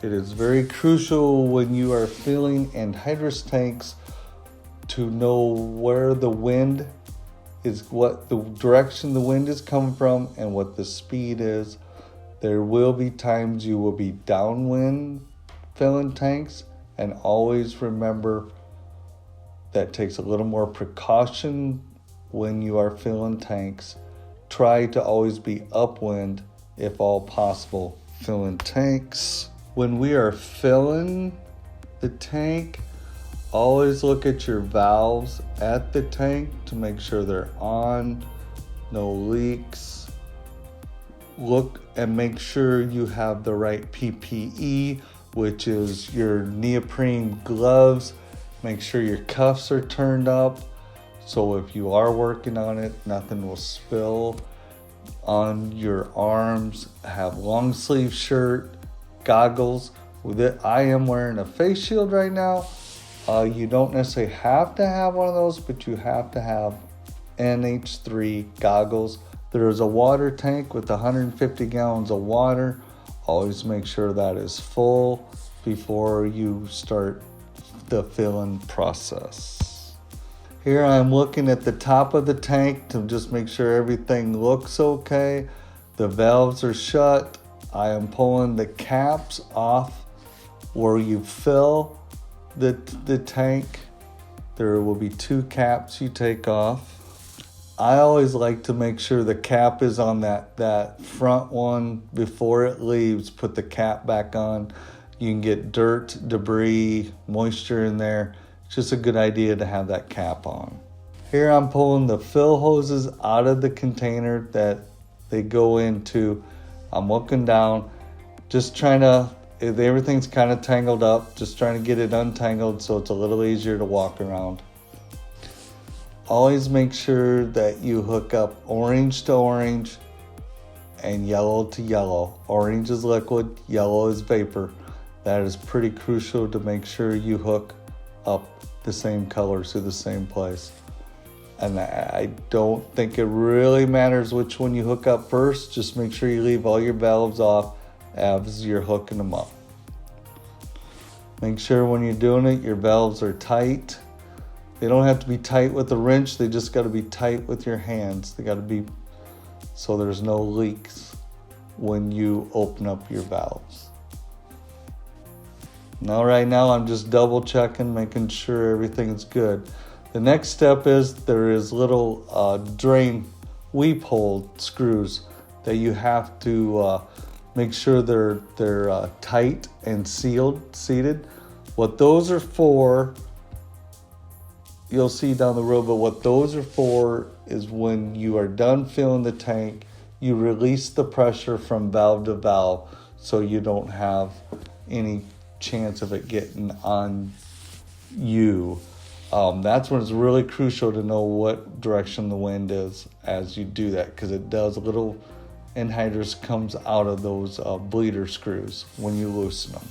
It is very crucial when you are filling anhydrous tanks to know where the wind is, what the direction the wind is coming from, and what the speed is. There will be times you will be downwind filling tanks, and always remember that takes a little more precaution when you are filling tanks. Try to always be upwind if all possible filling tanks. When we are filling the tank, always look at your valves at the tank to make sure they're on, no leaks. Look and make sure you have the right PPE, which is your neoprene gloves. Make sure your cuffs are turned up, so if you are working on it, nothing will spill on your arms. Have long sleeve shirt, goggles. With it, I am wearing a face shield right now. You don't necessarily have to have one of those, but you have to have NH3 goggles. There is a water tank with 150 gallons of water. Always make sure that is full before you start the filling process. Here I'm looking at the top of the tank to just make sure everything looks okay. The valves are shut. I am pulling the caps off where you fill the tank. There will be 2 caps you take off. I always like to make sure the cap is on that front one before it leaves. Put the cap back on. You can get dirt, debris, moisture in there. It's just a good idea to have that cap on. Here I'm pulling the fill hoses out of the container that they go into. I'm looking down, just trying to, everything's kind of tangled up, just trying to get it untangled so it's a little easier to walk around. Always make sure that you hook up orange to orange and yellow to yellow. Orange is liquid, yellow is vapor. That is pretty crucial to make sure you hook up the same colors to the same place. And I don't think it really matters which one you hook up first. Just make sure you leave all your valves off as you're hooking them up. Make sure when you're doing it, your valves are tight. They don't have to be tight with a wrench. They just got to be tight with your hands. They got to be so there's no leaks when you open up your valves. Now right now I'm just double checking, making sure everything's good. The next step is there is little drain weep hole screws that you have to make sure they're tight and seated. What those are for, you'll see down the road, but what those are for is when you are done filling the tank, you release the pressure from valve to valve so you don't have any chance of it getting on you. That's when it's really crucial to know what direction the wind is as you do that, because it does, a little anhydrous comes out of those bleeder screws when you loosen them.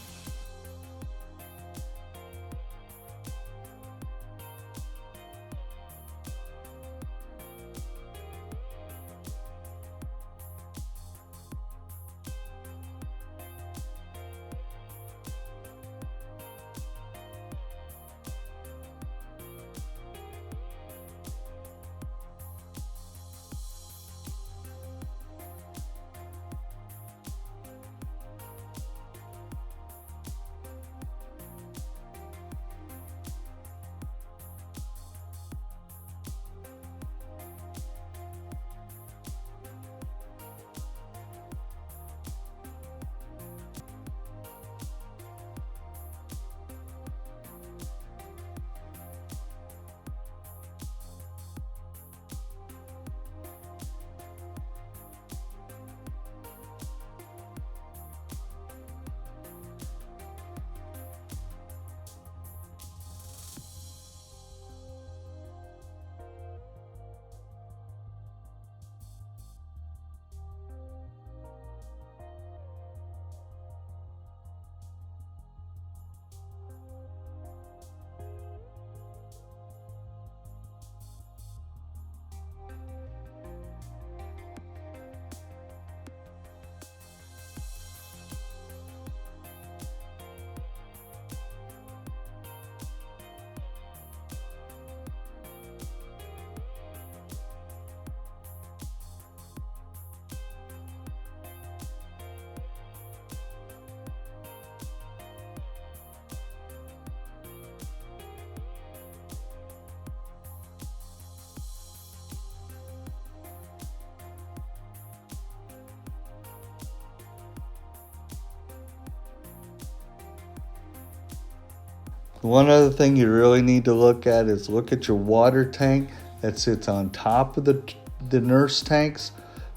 One other thing you really need to look at is look at your water tank that sits on top of the nurse tanks.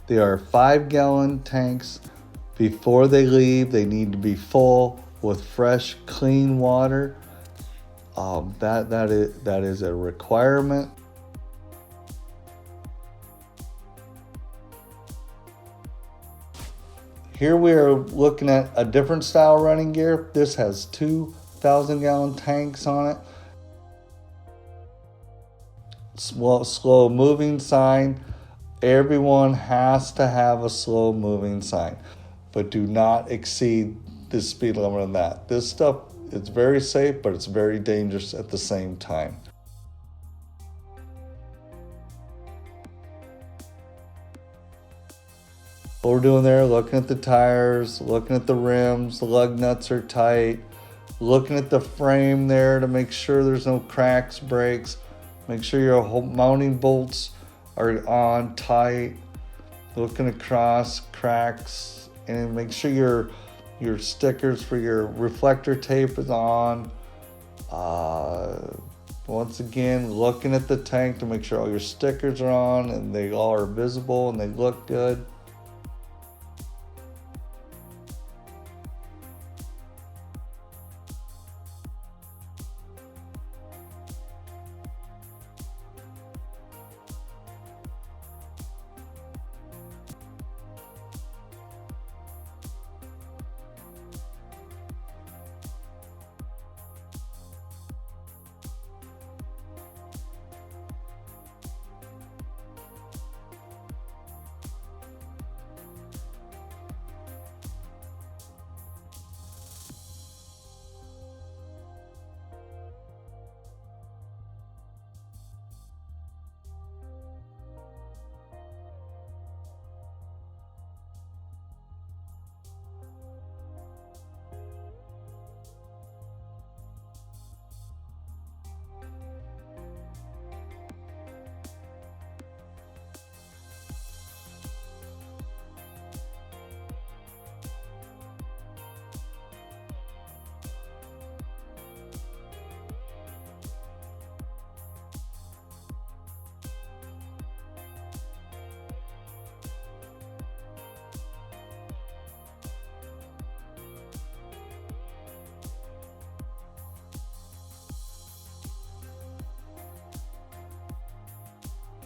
They are 5-gallon tanks. Before they leave, they need to be full with fresh, clean water. That is a requirement. Here we are looking at a different style running gear. This has 2,000-gallon tanks on it. Slow moving sign. Everyone has to have a slow moving sign, but do not exceed the speed limit on that. This stuff is very safe, but it's very dangerous at the same time. What we're doing there, looking at the tires, looking at the rims, the lug nuts are tight, looking at the frame there to make sure there's no cracks, breaks, make sure your mounting bolts are on tight, looking across cracks, and make sure your stickers for your reflector tape is on. Once again, looking at the tank to make sure all your stickers are on and they all are visible and they look good.